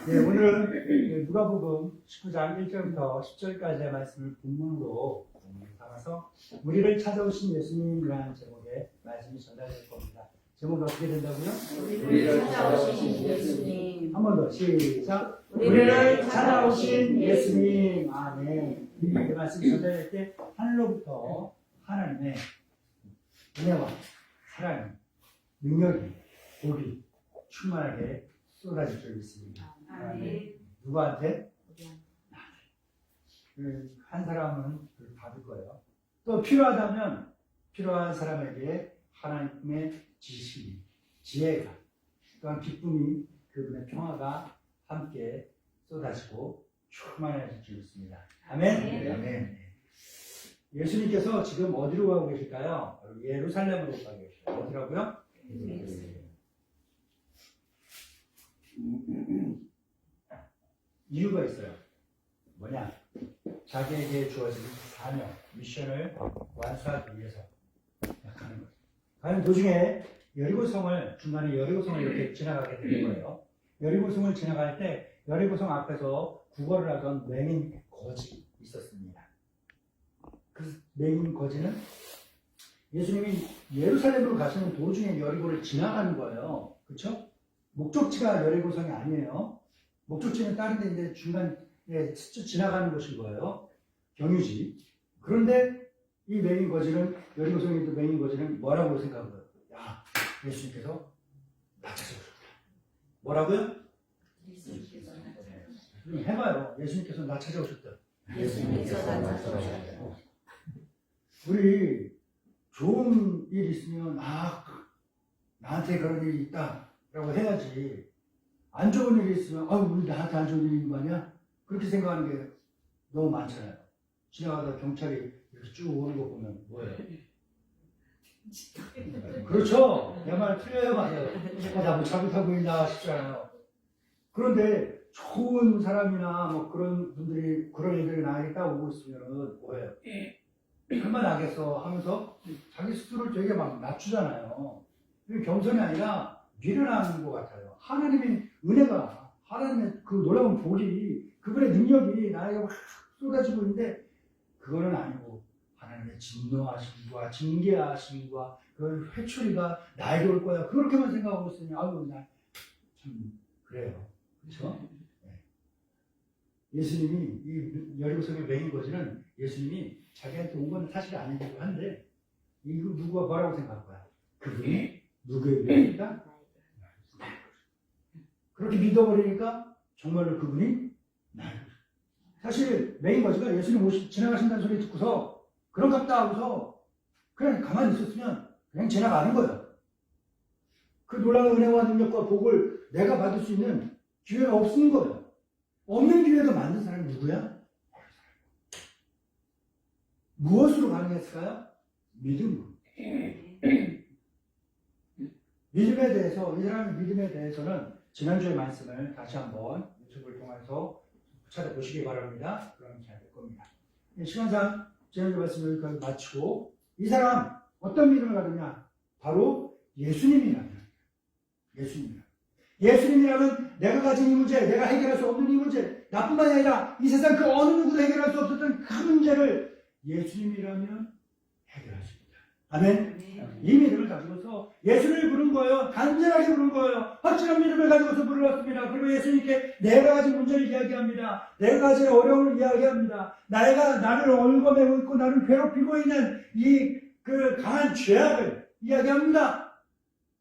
네, 오늘은 누가복음 19장 1절부터 10절까지의 말씀을 본문으로 담아서 우리를 찾아오신 예수님이라는 제목의 말씀이 전달될 겁니다. 제목이 어떻게 된다고요? 우리를 찾아오신 예수님. 한 번 더 시작. 우리를 찾아오신 예수님. 아멘. 이 말씀이 전달될 때 하늘로부터 하나님의 은혜와 사랑, 능력이, 복이 충만하게 쏟아질 줄 믿습니다. 아멘. 누구한테? 한 사람은 받을 거예요. 또 필요하다면 필요한 사람에게 하나님의 지식이, 지혜가, 또한 기쁨이, 그분의 평화가 함께 쏟아지고 충만해질 줄 믿습니다. 아멘. 아멘. 예수님께서 지금 어디로 가고 계실까요? 예루살렘으로 가고 계시죠. 어디라고요? 이유가 있어요. 뭐냐? 자기에게 주어진 사명, 미션을 완수하기 위해서 가는 거죠. 가는 도중에 여리고성을, 중간에 여리고성을 이렇게 지나가게 되는 거예요. 여리고성을 지나갈 때 여리고성 앞에서 구걸을 하던 맹인 거지 있었습니다. 그 맹인 거지는 예수님이 예루살렘으로 가시는 도중에 여리고를 지나가는 거예요. 그렇죠? 목적지가 여리고성이 아니에요. 목적지는 다른 데인데 중간에 스쳐 지나가는 곳인 거예요. 경유지. 그런데 이 맹인 거지는, 여리고성에 있는 맹인 거지는 뭐라고 생각해요? 야, 예수님께서 나 찾아오셨다. 뭐라고요? 해봐요. 예수님께서 나 찾아오셨다. 예수님께서 나 찾아오셨다. 우리 좋은 일 있으면 나한테 그런 일이 있다 라고 해야지. 안 좋은 일이 있으면 우리 나한테 안 좋은 일이 있는 거 아니야? 그렇게 생각하는 게 너무 많잖아요. 지나가다 경찰이 이렇게 쭉 오는 거 보면 뭐예요? 그렇죠. 내 말 틀려요. 맞아요. 나 뭐 잘못하고 있나 싶잖아요. 그런데 좋은 사람이나 뭐 그런 분들이 그런 일들이 나에게 딱 오고 있으면 뭐예요? 얼마나 나겠어 하면서 자기 스스로를 되게 막 낮추잖아요. 이게 겸손이 아니라 미련한 것 같아요. 하나님의 은혜가, 하나님의 그 놀라운 복이, 그분의 능력이 나에게 확 쏟아지고 있는데 그거는 아니고 하나님의 진노하심과 징계하심과 그 회초리가 나에게 올 거야. 그렇게만 생각하고 있으니 나 참 그래요. 그렇죠? 네. 예수님이 이 여리고성의 맹인 거지는 예수님이 자기한테 온 건 사실 아니기도 한데 이거 누가 뭐라고 생각할 거야? 그분이 누구의 명이니까? 그렇게 믿어버리니까 정말로 그분이 나를. 사실 맹인 거지가 예수님 지나가신다는 소리 듣고서 그런갑다 하고서 그냥 가만히 있었으면 그냥 지나가는 거예요. 그 놀라운 은혜와 능력과 복을 내가 받을 수 있는 기회가 없는 거예요. 없는 기회도 만든 사람이 누구야? 무엇으로 가능했을까요? 믿음으로. 믿음에 대해서, 이 사람의 믿음에 대해서는 지난주의 말씀을 다시 한번 유튜브를 통해서 찾아보시기 바랍니다. 그러면 잘 될 겁니다. 시간상 지난주 말씀을 여기까지 마치고, 이 사람 어떤 믿음을 가졌냐? 바로 예수님이라면. 예수님이라면 내가 가진 이 문제, 내가 해결할 수 없는 이 문제, 나뿐만이 아니라 이 세상 그 어느 누구도 해결할 수 없었던 그 문제를 예수님이라면 해결할 수 있다. 아멘. 이 믿음을 가지고서 예수를 부른 거예요. 간절하게 부른 거예요. 확실한 믿음을 가지고서 불렀습니다. 그리고 예수님께 내가 가진 문제를 이야기합니다. 내가 가진 어려움을 이야기합니다. 나를 얽어매고 있고 나를 괴롭히고 있는 그 강한 죄악을 이야기합니다.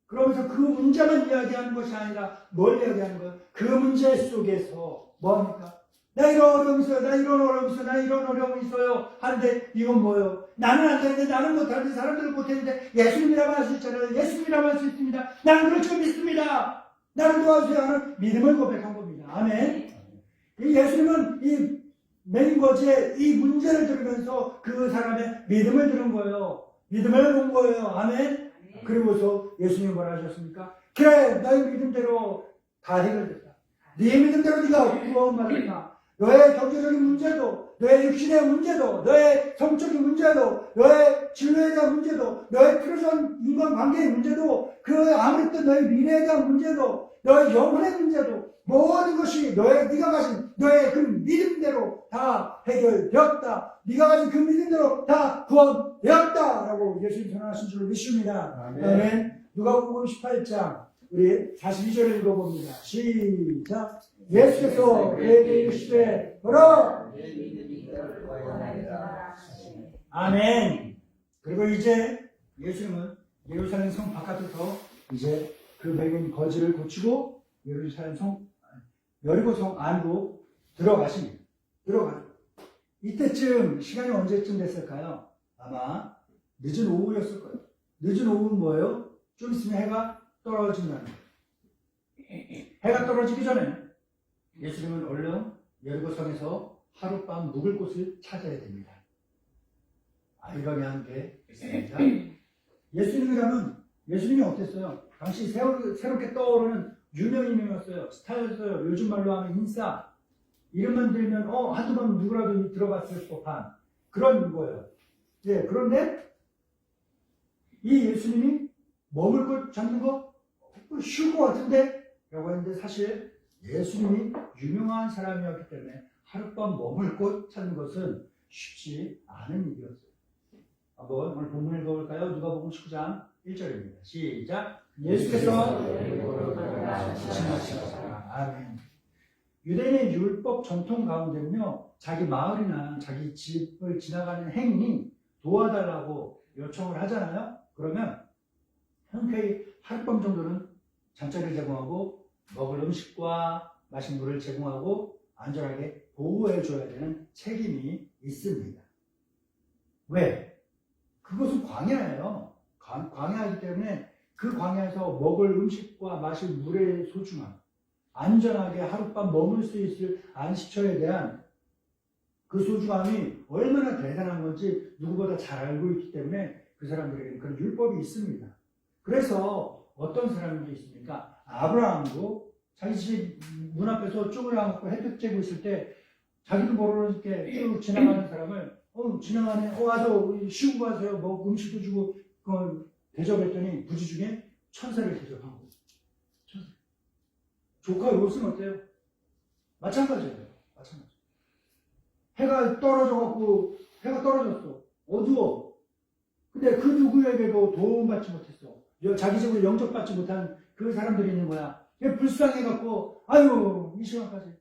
그러면서 그 문제만 이야기하는 것이 아니라 뭘 이야기하는 거예요? 그 문제 속에서 뭐합니까? 나 이런 어려움이 있어요. 나 이런 어려움이 있어요. 나 이런 어려움이 있어요. 하는데 이건 뭐예요? 나는 안 되는데, 나는 못하는데, 사람들은 못했는데 예수님이라면 할 수 있잖아요. 예수님이라면 할 수 있습니다. 나는 그렇죠 믿습니다. 나를 도와주세요 하는 믿음을 고백한 겁니다. 아멘. 예수님은 이 맹인 거지의 이 문제를 들으면서 그 사람의 믿음을 들은 거예요. 믿음을 본 거예요. 아멘. 그리고서 예수님이 뭐라 하셨습니까? 그래, 너의 믿음대로 다 해결됐다. 네 믿음대로 네가 구원받았다. 너의 경제적인 문제도, 너의 육신의 문제도, 너의 성적인 문제도, 너의 진로에 대한 문제도, 너의 필요한 인간관계의 문제도, 그 아무랬던 너의 미래에 대한 문제도, 너의 영혼의 문제도, 모든 것이 네가 가진 너의 그 믿음대로 다 해결되었다. 네가 가진 그 믿음대로 다 구원되었다라고 예수님 선언하신 줄로 믿습니다. 아멘. 누가복음 18장 우리 42절을 읽어봅니다. 시작. 예수께서 그에게 이르시되 보라. 아멘. 그리고 이제 예수님은 예루살렘 성 바깥에서 이제 그 맹인 거지를 고치고 여리고 성 안으로 들어가십니다. 이때쯤 시간이 언제쯤 됐을까요? 아마 늦은 오후였을 거예요. 늦은 오후는 뭐예요? 좀 있으면 해가 떨어진다는 거예요. 해가 떨어지기 전에 예수님은 얼른 여리고 성에서 하룻밤 묵을 곳을 찾아야 됩니다. 이러면 게 있습니다. 예수님이 어땠어요? 당시 새롭게 떠오르는 유명인이었어요. 스타였어요. 요즘 말로 하면 인싸. 이름만 들면 한두 번 누구라도 들어봤을 법한 그런 거예요. 예, 그런데 이 예수님이 머물 곳 잡는 거 쉬울 것 같은데? 라고 했는데 사실 예수님이 유명한 사람이었기 때문에 하룻밤 머물 곳 찾는 것은 쉽지 않은 일이었어요. 한번 오늘 본문 읽어볼까요? 누가복음 19장 1절입니다. 시작. 예수께서 아멘. 유대인의 율법 전통 가운데는요, 자기 마을이나 자기 집을 지나가는 행인이 도와달라고 요청을 하잖아요. 그러면 흔쾌히 하룻밤 정도는 잠자리를 제공하고 먹을 음식과 마실 물을 제공하고 안전하게 보호해줘야 되는 책임이 있습니다. 왜? 그것은 광야예요. 광야이기 때문에 그 광야에서 먹을 음식과 마실 물의 소중함, 안전하게 하룻밤 머물 수 있을 안식처에 대한 그 소중함이 얼마나 대단한 건지 누구보다 잘 알고 있기 때문에 그 사람들에게는 그런 율법이 있습니다. 그래서 어떤 사람들이 있습니까? 아브라함도 자기 집 문 앞에서 쭈그려 앉고 햇볕 쬐고 있을 때 자기도 모르게 쭉 지나가는 사람을 지나가네. 와서 쉬고 가세요. 뭐 음식도 주고 대접했더니 부지 중에 천사를 대접한 거예요. 천사. 조카 롯은 어때요? 마찬가지예요. 해가 떨어졌어. 어두워. 근데 그 누구에게도 도움받지 못했어. 자기 집을 영접받지 못한 그 사람들이 있는 거야. 불쌍해갖고, 이 시간까지.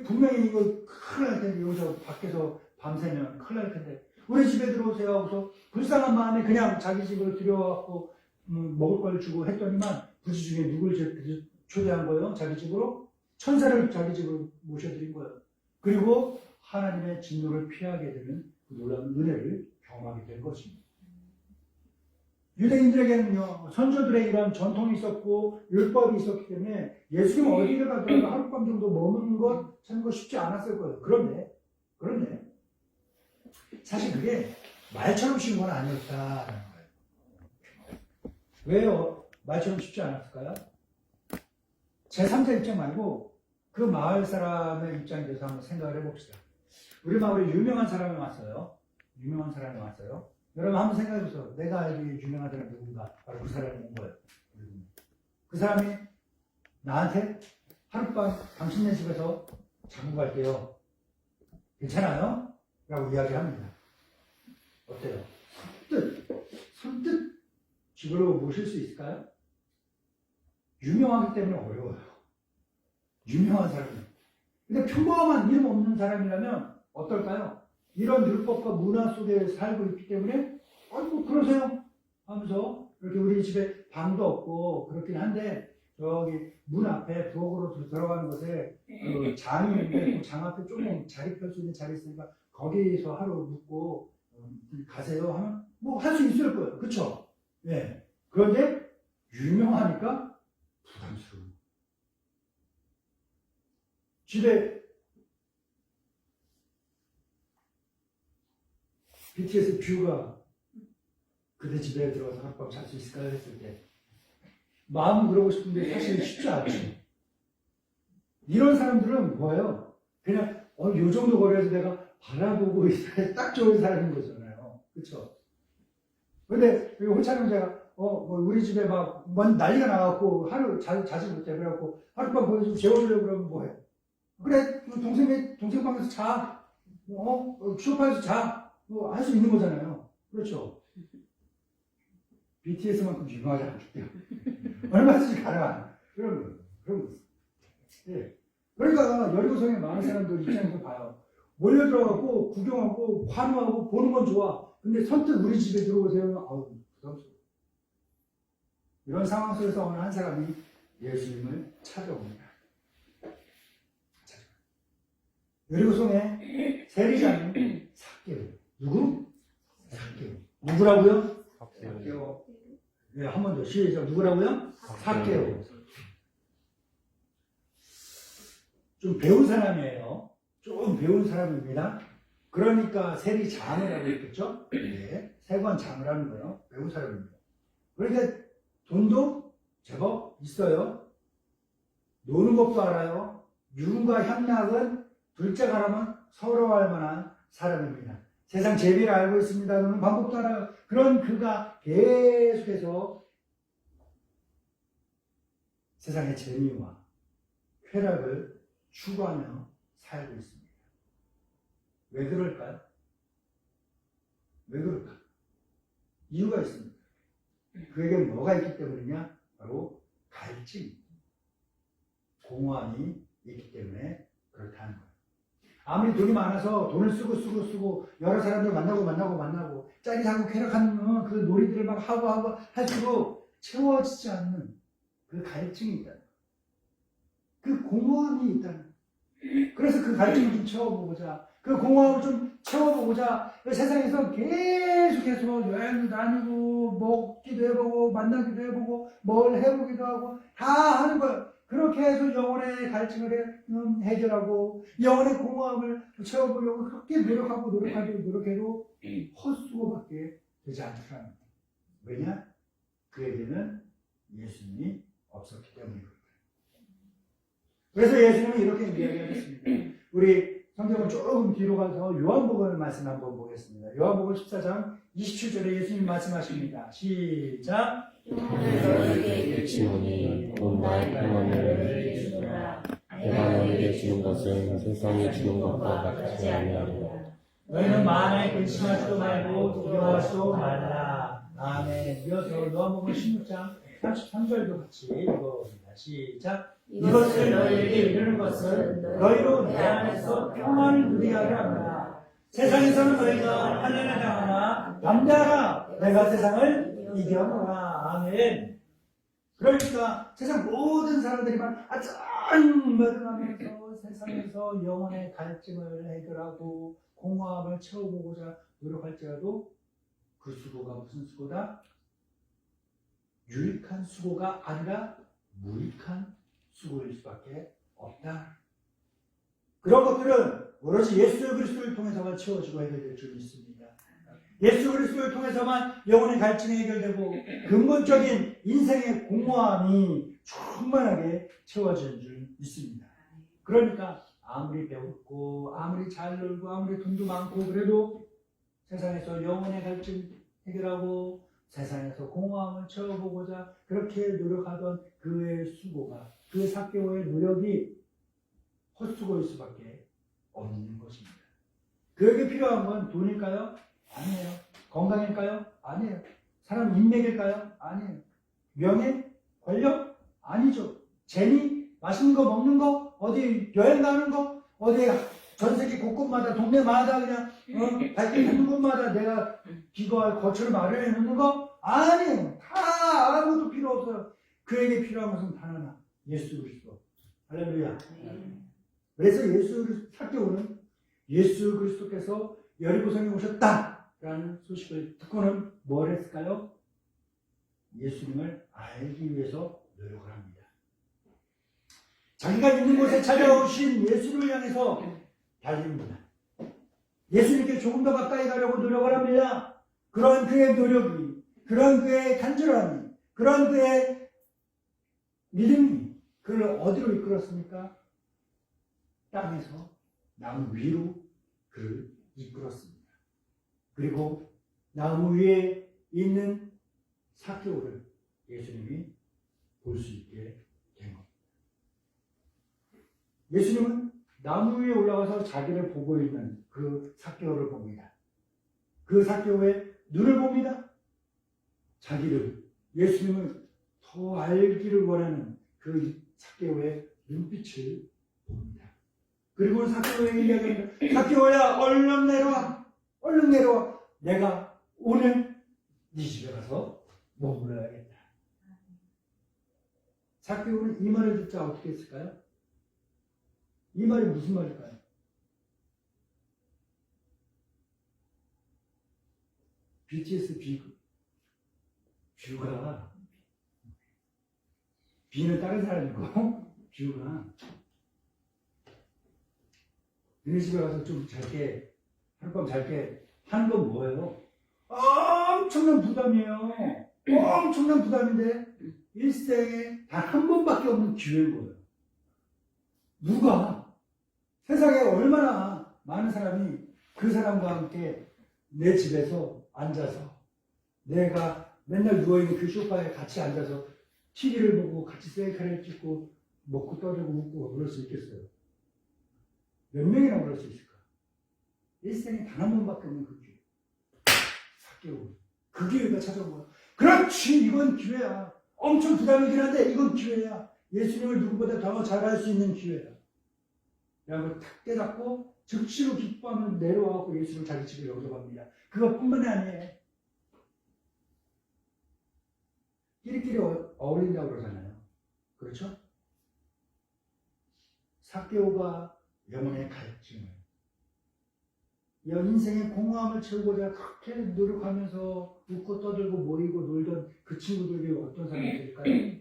분명히 이거 큰일 날 텐데, 여기서 밖에서 밤새면 큰일 날 텐데. 우리 집에 들어오세요 하고서 불쌍한 마음에 그냥 자기 집으로 들여와갖고, 먹을 걸 주고 했더니만, 부지 중에 누굴 초대한 거예요? 자기 집으로? 천사를 자기 집으로 모셔드린 거예요. 그리고 하나님의 진노를 피하게 되는 그 놀라운 은혜를 경험하게 된 것입니다. 유대인들에게는요, 선조들의 이런 전통이 있었고 율법이 있었기 때문에 예수님 어디를 가더라도 하룻밤 정도 머무는 것 찾는 거 쉽지 않았을 거예요. 그런데 사실 그게 말처럼 쉬운 건 아니었다라는 거예요. 왜요? 말처럼 쉽지 않았을까요? 제3자 입장 말고 그 마을 사람의 입장에 대해서 한번 생각을 해봅시다. 우리 마을에 유명한 사람이 왔어요. 여러분 한번 생각해보세요. 내가 알기에 유명한 사람이 누군가? 바로 그 사람이 온 거예요. 그 사람이 나한테 하룻밤 당신네 집에서 자고 갈게요. 괜찮아요? 라고 이야기합니다. 어때요? 선뜻 집으로 모실 수 있을까요? 유명하기 때문에 어려워요. 유명한 사람이. 근데 평범한 이름 없는 사람이라면 어떨까요? 이런 율법과 문화 속에 살고 있기 때문에 그러세요 하면서 이렇게 우리 집에 방도 없고 그렇긴 한데 저기 문 앞에 부엌으로 들어가는 곳에 그 장이 있는데 그 장 앞에 조금 자리 펼 수 있는 자리 있으니까 거기서 하루 묵고 가세요 하면 뭐 할 수 있을 거예요. 그쵸? 네. 그런데 유명하니까 부담스러워. 집에 BTS 뷰가 그대 집에 들어가서 하룻밤 잘 수 있을까요? 했을 때 마음은 그러고 싶은데 사실 쉽지 않죠. 이런 사람들은 뭐예요? 그냥 요 정도 거리에서 내가 바라보고 있어야 딱 좋은 사람인 거잖아요. 그쵸? 근데 여기 호찬 형제가 뭐 우리 집에 막 난리가 나갖고 하루 자지 못해. 그래갖고 하룻밤 거기서 재워주려고 그러면 뭐해? 그래, 동생 방에서 자. 쇼파에서 자. 뭐 할 수 있는 거잖아요. 그렇죠? BTS만큼 유명하지 않겠대요. 얼마든지 가능한 그런 거. 예. 그러니까 여리고성에 많은 사람들 입장에서 봐요. 몰려 들어가고 구경하고 환호하고 보는 건 좋아. 근데 선뜻 우리 집에 들어오세요. 아우 부담스러워. 이런 상황 속에서 어느 한 사람이 예수님을 찾아옵니다. 여리고성에 세리자는 삭개오. 누구? 삭개오. 누구라고요? 삭개오. 네, 한 번 더 시작. 누구라고요? 삭개오. 좀 배운 사람이에요. 좀 배운 사람입니다. 그러니까 세리장이라고 했겠죠? 네, 세관 장을 하는 거예요. 배운 사람입니다. 그러니까 돈도 제법 있어요. 노는 법도 알아요. 윤과 향락은 둘째 가라면 서러워할 만한 사람입니다. 세상 재미를 알고 있습니다. 노는 방법도 알아요. 그런 그가 계속해서 세상의 재미와 쾌락을 추구하며 살고 있습니다. 왜 그럴까요? 왜 그럴까? 이유가 있습니다. 그에게 뭐가 있기 때문이냐? 바로 갈증, 공허함이 있기 때문에 그렇다는 거예요. 아무리 돈이 많아서 돈을 쓰고 여러 사람들 만나고 짜릿하고 쾌락한 그 놀이들을 막 하고 할수록 채워지지 않는 그 갈증이 있다는 거예요. 그 공허함이 있다는 거예요. 그래서 그 갈증을 좀 채워보고자, 그 공허함을 좀 채워보고자 세상에서 계속해서 여행도 다니고 먹기도 해보고 만나기도 해보고 뭘 해보기도 하고 다 하는 거예요. 그렇게 해서 영혼의 갈증을 해결하고 영혼의 공허함을 채워보려고 그렇게 노력해도 헛수고밖에 되지 않더라는 거예요. 왜냐? 그에게는 예수님이 없었기 때문이거든요. 그래서 예수님은 이렇게 이야기하셨습니다. 우리 성경을 조금 뒤로 가서 요한복음 말씀 한번 보겠습니다. 요한복음 14장 27절에 예수님 말씀하십니다. 시작. 너희에게 일치노니 곧 나의 평안을 너희에게 주노라. 내가 너희에게 주는 것은 세상이 주는 것과 같지 아니하리라. 너희는 만에 근심하지도 말고 두려워하지도 말라. 아멘. 이어서 요한복음 16장 33절도 같이 읽어봅니다. 시작. 이것을 너희에게 이르는 것은 너희로 내 안에서 평안을 누리게 하려 합니다. 세상에서는 너희가 환난을 당하나 담대하라. 내가 세상을 이겨노라. 아멘. 그러니까 세상 모든 사람들이 막 아짠마등하면서 세상에서 영혼의 갈증을 해결하고 공허함을 채워보고자 노력할지라도 그 수고가 무슨 수고다? 유익한 수고가 아니라 무익한 수고일 수밖에 없다. 그런 것들은 오로지 예수 그리스도를 통해서만 채워지고 해결될 줄 믿습니다. 예수 그리스도를 통해서만 영혼의 갈증이 해결되고 근본적인 인생의 공허함이 충만하게 채워지는 줄 믿습니다. 그러니까 아무리 배웠고 아무리 잘 놀고 아무리 돈도 많고 그래도 세상에서 영혼의 갈증 해결하고 세상에서 공허함을 채워보고자 그렇게 노력하던 그의 수고가 그 삭개오의 노력이 헛수고일 수밖에 없는 것입니다. 그에게 필요한 건 돈일까요? 아니에요. 건강일까요? 아니에요. 사람 인맥일까요? 아니에요. 명예? 권력? 아니죠. 재미? 맛있는 거 먹는 거? 어디 여행 가는 거? 어디 전 세계 곳곳마다 동네마다 그냥 가는 곳마다 내가 기거할 거처를 마련해 놓는 거? 아니에요. 다 아무것도 필요 없어요. 그에게 필요한 것은 단 하나. 예수 그리스도. 할렐루야. 그래서 삭개오는 예수 그리스도께서 여리고성에 오셨다라는 소식을 듣고는 뭘 했을까요? 예수님을 알기 위해서 노력을 합니다. 자기가 있는 곳에 찾아오신 예수님을 향해서 달립니다. 예수님께 조금 더 가까이 가려고 노력을 합니다. 그런 그의 노력이, 그런 그의 간절함이, 그런 그의 믿음이 그를 어디로 이끌었습니까? 땅에서 나무 위로 그를 이끌었습니다. 그리고 나무 위에 있는 삭개오를 예수님이 볼 수 있게 된 겁니다. 예수님은 나무 위에 올라와서 자기를 보고 있는 그 삭개오를 봅니다. 그 삭개오의 눈을 봅니다. 자기를, 예수님을 더 알기를 원하는 그 삭개오의 눈빛을 봅니다. 그리고 삭개오에게 이야기합니다. 삭개오야, 얼른 내려와. 얼른 내려와. 내가 오늘 네 집에 가서 머물러야겠다. 삭개오는 이 말을 듣자 어떻게 했을까요? 이 말이 무슨 말일까요? BTS 뷰가 B는 다른 사람이고 뷰가 너네 집에 가서 좀 잘게 하룻밤 잘게 하는 건 뭐예요? 엄청난 부담이에요. 엄청난 부담인데 일생에 단 한 번밖에 없는 기회인 거예요. 누가 세상에 얼마나 많은 사람이 그 사람과 함께 내 집에서 앉아서 내가 맨날 누워있는 그 소파에 같이 앉아서 TV를 보고 같이 셀카를 찍고 먹고 떠들고 먹고 그럴 수 있겠어요? 몇 명이나 그럴 수 있을까? 일생에 단 한 번밖에 없는 그 기회. 삭개오. 그 기회가 찾아온 거야. 그렇지, 이건 기회야. 엄청 부담이긴 한데 이건 기회야. 예수님을 누구보다 더 잘 알 수 있는 기회야. 그걸 탁 깨닫고 즉시로 기뻐하며 내려와서 예수를 자기 집에 영접합니다. 그것뿐만이 아니에요. 끼리끼리 어울린다고 그러잖아요. 그렇죠? 삭개오가 영혼의 갈증을, 인생의 공허함을 채우고자 그렇게 노력하면서 웃고 떠들고 모이고 놀던 그 친구들이 어떤 사람이 될까요?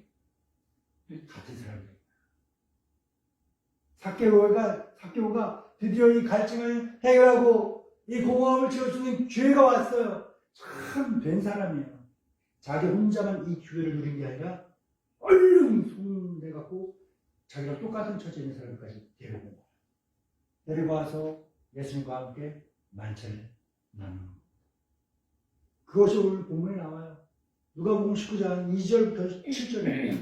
같은 사람들. 삭개오가 드디어 이 갈증을 해결하고 이 공허함을 채울 수 있는 기회가 왔어요. 참 된 사람이에요. 자기 혼자만 이 기회를 누린 게 아니라 얼른 손내갖고 자기가 똑같은 처지에 있는 사람까지 데리고 온 거예요. 데리고 와서 예수님과 함께 만찬을 나누는 거예요. 그것이 오늘 본문에 나와요. 누가복음 19장 2절부터 7절입니다.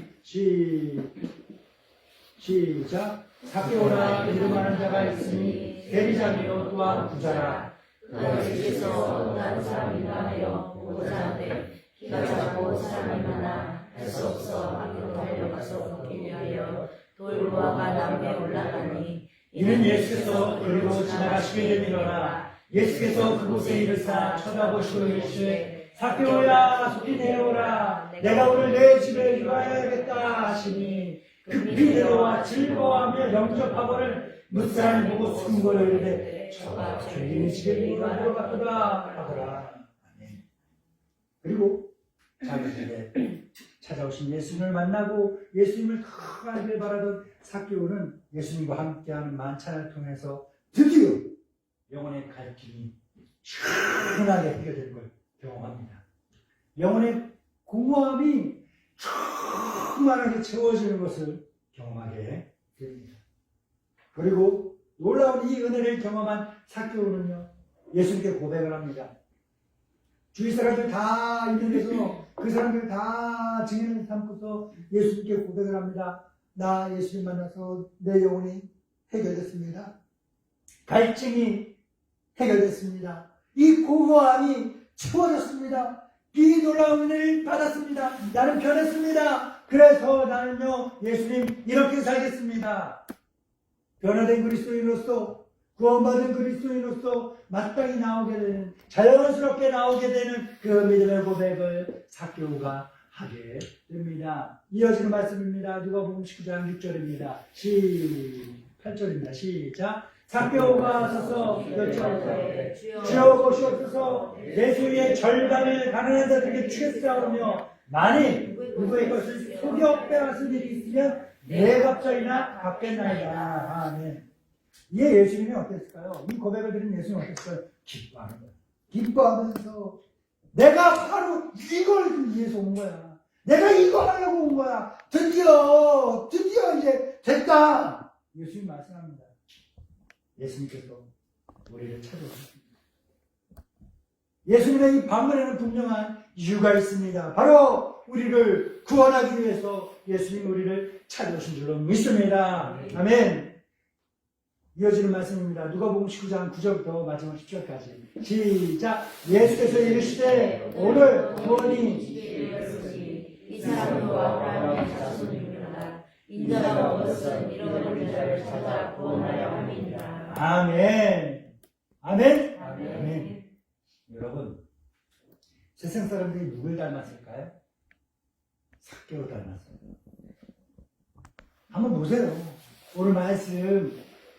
시작. 삭개오라 이름하는 자가 있으니 대리자미요 또한 부자라. 그가 집에서 다른 사람이라 하여 보고자 하되 기가 작고 사람이 많아 할 수 없어 밖으로 달려가서 먹기 위하여 돌무화가 남에 올라가니 이는 예수께서 그리로 지나가시게 되밀어라. 예수께서 그곳에 이르사 쳐다보시고 이르시되 삭개오야 속히 내려오라. 내가 오늘 내 집에 들어와야겠다 하시니 급히 내려와 즐거워하며 영접하고를 무사람이 보고 숨고려 이르되 저가 주인의 집에 들어갔도다 하더라. 아멘. 그리고 자기 집에 찾아오신 예수님을 만나고 예수님을 더 알길 바라던 삭개오는 예수님과 함께하는 만찬을 통해서 드디어 영혼의 갈증이 시원하게 해결된 걸 경험합니다. 영혼의 공허함이 충만하게 채워지는 것을 경험하게 됩니다. 그리고 놀라운 이 은혜를 경험한 삭개오는요, 예수님께 고백을 합니다. 주위 사람들 다 있는 데서 그 사람들 다 증인을 삼고서 예수님께 고백을 합니다. 나 예수님 만나서 내 영혼이 해결됐습니다. 갈증이 해결됐습니다. 이 공허함이 채워졌습니다. 이 놀라운 은혜를 받았습니다. 나는 변했습니다. 그래서 나는요, 예수님 이렇게 살겠습니다. 변화된 그리스도인으로서, 구원받은 그리스도인으로서 마땅히 나오게 되는, 자연스럽게 나오게 되는 그 믿음의 고백을 삭개오가 하게 됩니다. 이어지는 말씀입니다. 누가복음 19장 6절입니다. 8절입니다. 시작. 삭개오가 서서 여쭈었다. 주여 보시옵소서. 내 소유의 절반을 가난한 자들에게 주겠사오며 만일 누구의 것을 속여 빼앗은 일이 있으면 내 갑절이나 갚겠나이다. 아멘. 이에 예수님이 어땠을까요? 이 고백을 드린 예수님이 어땠을까요? 기뻐하는 거예요. 기뻐하면서 내가 바로 이걸 위해서 온 거야. 내가 이거 하려고 온 거야. 드디어 이제 됐다. 예수님 말씀합니다. 예수님께서 우리를 찾아오셨습니다. 예수님의 이 방문에는 분명한 이유가 있습니다. 바로 우리를 구원하기 위해서 예수님 우리를 찾아오신 줄로 믿습니다. 아멘. 이어지는 말씀입니다. 누가복음 19장 9절부터 마지막 10절까지 시작. 예수께서 이르시되 오늘 구원이 이 사람은 아브라함의 자손이니라. 인자가 온 것은 잃어버린 자를 찾아 구원하려 함이니라. 아멘. 아멘. 아멘. 아멘. 여러분, 세상 사람들이 누굴 닮았을까요? 삭개오 닮았어요. 한번 보세요. 오늘 말씀에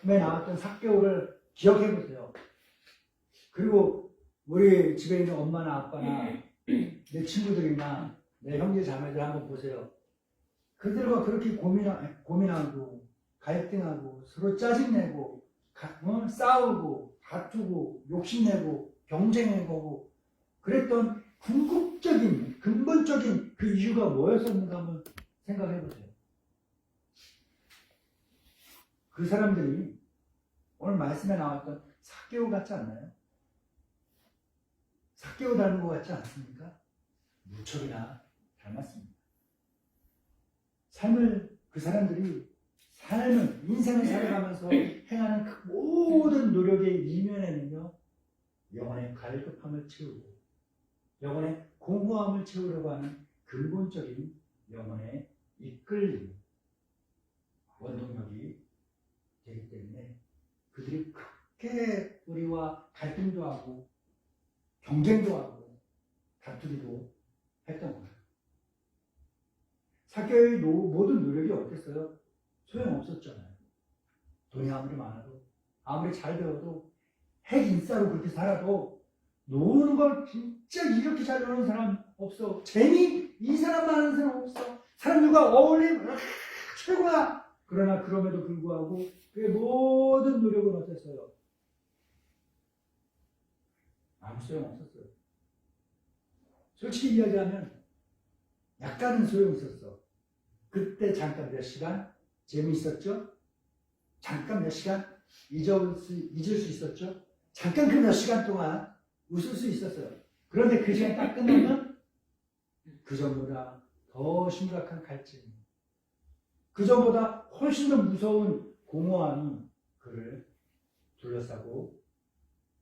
나왔던 삭개오를 기억해 보세요. 그리고 우리 집에 있는 엄마나 아빠나 내 친구들이나 내 형제 자매들 한번 보세요. 그들과 그렇게 고민하고 갈등하고 서로 짜증내고 싸우고 다투고 욕심내고 경쟁해보고 그랬던 궁극적인 근본적인 그 이유가 뭐였었는가 한번 생각해 보세요. 그 사람들이 오늘 말씀에 나왔던 삭개오 같지 않나요? 삭개오 닮은 것 같지 않습니까? 무척이나 닮았습니다. 그 사람들이 인생을 살아가면서 행하는 그 모든 노력의 이면에는요, 영혼의 갈급함을 채우고, 영혼의 공허함을 채우려고 하는 근본적인 영혼의 이끌림, 원동력이 되기 때문에 그들이 그렇게 우리와 갈등도 하고, 경쟁도 하고, 다투기도 했던 거예요. 삭개오의 모든 노력이 어땠어요? 소용없었잖아요. 돈이 아무리 많아도, 아무리 잘 배워도, 핵인싸로 그렇게 살아도, 노는 걸 진짜 이렇게 잘 노는 사람 없어. 이 사람만 하는 사람 없어. 사람들과 어울리면 최고야. 그러나 그럼에도 불구하고 그의 모든 노력은 어땠어요? 아무 소용없었어요. 솔직히 이야기하면 약간은 소용있었어. 그때 잠깐 몇 시간 재미있었죠? 잠깐 몇 시간 잊을 수 있었죠? 잠깐 그 몇 시간 동안 웃을 수 있었어요. 그런데 그 시간 딱 끝나면 그 전보다 더 심각한 갈증, 그 전보다 훨씬 더 무서운 공허함이 그를 둘러싸고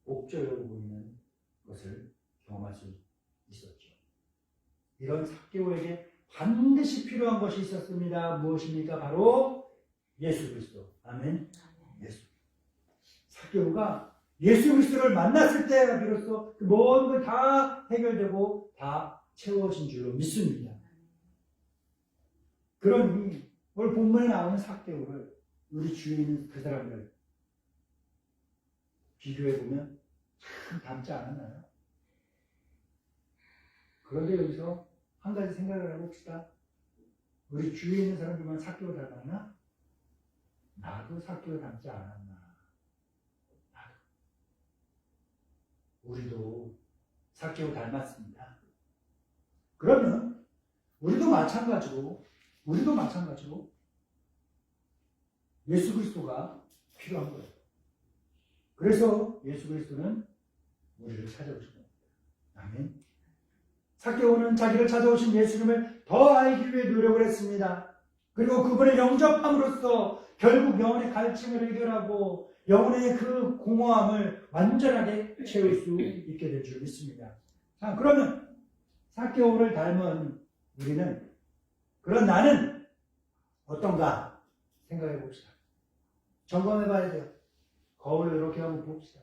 옥죄어오고 있는 것을 경험할 수 있었죠. 이런 삭개오에게 반드시 필요한 것이 있었습니다. 무엇입니까? 바로 예수 그리스도. 아멘. 예수. 삭개오가 예수 그리스도를 만났을 때 비로소 그 모든 걸 다 해결되고 다 채워진 줄로 믿습니다. 그러니 오늘 본문에 나오는 삭개오를 우리 주위에 있는 그 사람들 비교해보면 참 닮지 않았나요? 그런데 여기서 한 가지 생각을 해봅시다. 우리 주위에 있는 사람들만 삭개오 닮았나? 나도 삭개오 닮지 않았나? 나도. 우리도 삭개오 닮았습니다. 그러면 우리도 마찬가지로 예수 그리스도가 필요한 거예요. 그래서 예수 그리스도는 우리를 찾아오신 겁니다. 아멘. 삭개오는 자기를 찾아오신 예수님을 더 알기 위해 노력을 했습니다. 그리고 그분을 영접함으로써 결국 영혼의 갈증을 해결하고 영혼의 그 공허함을 완전하게 채울 수 있게 될 줄 믿습니다. 자, 그러면 삭개오를 닮은 우리는, 그런 나는 어떤가 생각해 봅시다. 점검해 봐야 돼요. 거울을 이렇게 한번 봅시다.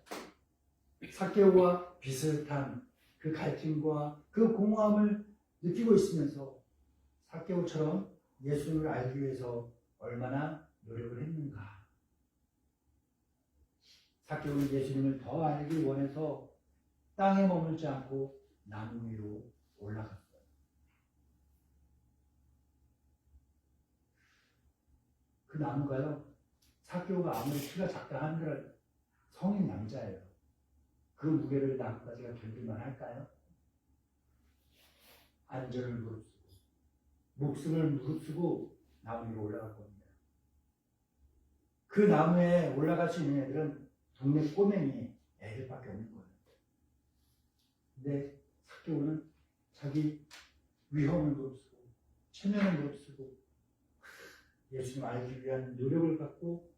삭개오와 비슷한 그 갈증과 그 공허함을 느끼고 있으면서 삭개오처럼 예수님을 알기 위해서 얼마나 노력을 했는가. 삭개오는 예수님을 더 알기 원해서 땅에 머물지 않고 나무 위로 올라갔어요. 그 나무가요, 삭개오가 아무리 키가 작다 한들 성인 남자예요. 그 무게를 나무가지가 견딜만 할까요? 안전을 무릅쓰고 목숨을 무릅쓰고 나무 위로 올라갈 겁니다. 그 나무에 올라갈 수 있는 애들은 동네 꼬맹이 애들밖에 없는 거예요. 근데 삭개오는 자기 위험을 무릅쓰고 체면을 무릅쓰고 예수님 알기 위한 노력을 갖고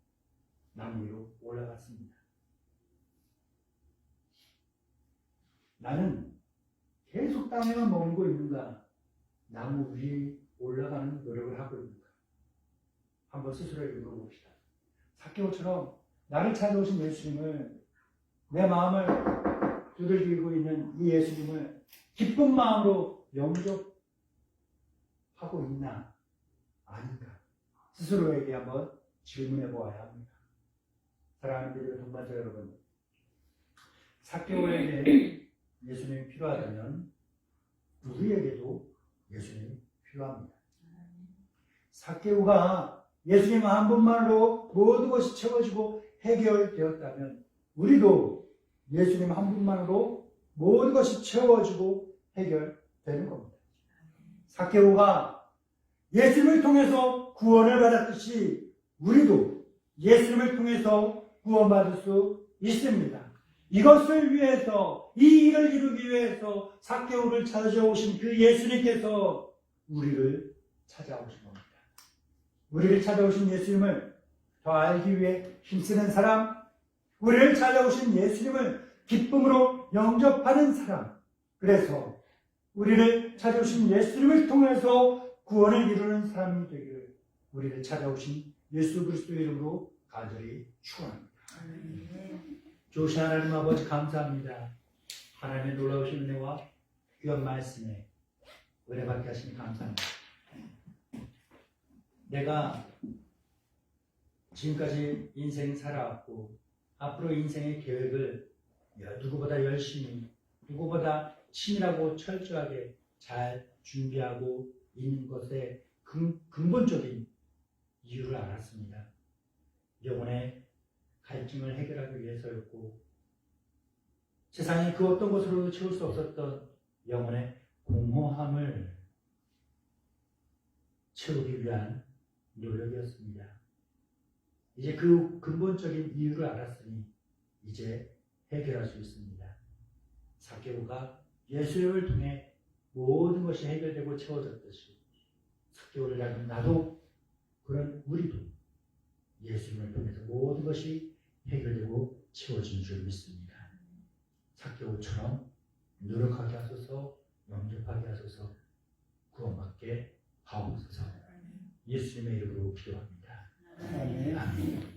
나무 위로 올라갔습니다. 나는 계속 땅에만 머물고 있는가? 나무 위에 올라가는 노력을 하고 있는가? 한번 스스로에게 물어봅시다. 삭개오처럼 나를 찾아오신 예수님을, 내 마음을 두들기고 있는 이 예수님을 기쁜 마음으로 영접하고 있나? 아닌가? 스스로에게 한번 질문해 보아야 합니다. 사랑하는 믿음의 동반자 여러분, 삭개오에게 예수님이 필요하다면 우리에게도 예수님이 필요합니다. 삭개오가 예수님 한 분만으로 모든 것이 채워지고 해결되었다면 우리도 예수님 한 분만으로 모든 것이 채워지고 해결되는 겁니다. 삭개오가 예수님을 통해서 구원을 받았듯이 우리도 예수님을 통해서 구원받을 수 있습니다. 이것을 위해서, 이 일을 이루기 위해서 삭개오를 찾아오신 그 예수님께서 우리를 찾아오신 겁니다. 우리를 찾아오신 예수님을 더 알기 위해 힘쓰는 사람, 우리를 찾아오신 예수님을 기쁨으로 영접하는 사람, 그래서 우리를 찾아오신 예수님을 통해서 구원을 이루는 사람이 되기를 우리를 찾아오신 예수 그리스도의 이름으로 간절히 축원합니다. 좋으신 하나님 아버지 감사합니다. 하나님의 놀라우신 은혜와 귀한 말씀에 은혜받게 하시니 감사합니다. 내가 지금까지 인생 살아왔고 앞으로 인생의 계획을 누구보다 열심히, 누구보다 치밀하고 철저하게 잘 준비하고 있는 것의 근본적인 이유를 알았습니다. 영혼의 갈증을 해결하기 위해서였고 세상의 그 어떤 것으로도 채울 수 없었던 영혼의 공허함을 채우기 위한 노력이었습니다. 이제 그 근본적인 이유를 알았으니 이제 해결할 수 있습니다. 삭개오가 예수님을 통해 모든 것이 해결되고 채워졌듯이 삭개오를 닮은 나도, 그런 우리도 예수님을 통해서 모든 것이 해결되고 채워진 줄 믿습니다. 삭개오처럼 노력하게 하소서, 영접하게 하소서, 구원받게 하옵소서. 예수님의 이름으로 기도합니다. 아멘.